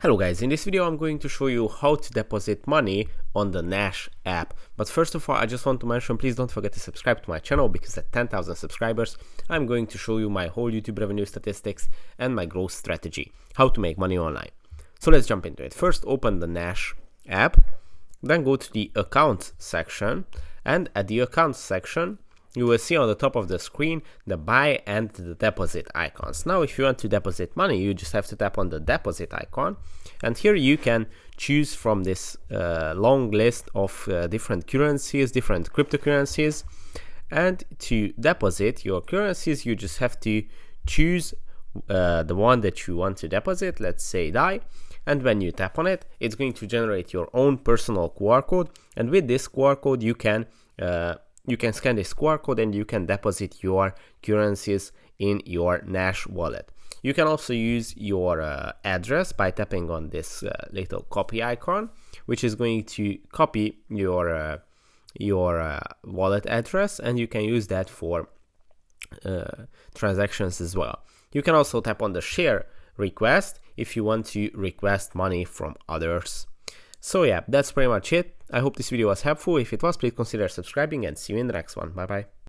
Hello guys, in this video I'm going to show you how to deposit money on the Nash app. But first of all, I just want to mention, please don't forget to subscribe to my channel, because at 10,000 subscribers I'm going to show you my whole YouTube revenue statistics and my growth strategy, how to make money online. So let's jump into it. First, open the Nash app, then go to the accounts section, and at the accounts section you will see on the top of the screen the buy and the deposit icons. Now if you want to deposit money, you just have to tap on the deposit icon, and here you can choose from this long list of different currencies, different cryptocurrencies. And to deposit your currencies, you just have to choose the one that you want to deposit, let's say DAI, and when you tap on it, it's going to generate your own personal QR code, and with this QR code you can scan this QR code and you can deposit your currencies in your Nash wallet. You can also use your address by tapping on this little copy icon, which is going to copy your wallet address, and you can use that for transactions as well. You can also tap on the share request if you want to request money from others. So yeah, that's pretty much it. I hope this video was helpful. If it was, please consider subscribing, and see you in the next one. Bye bye.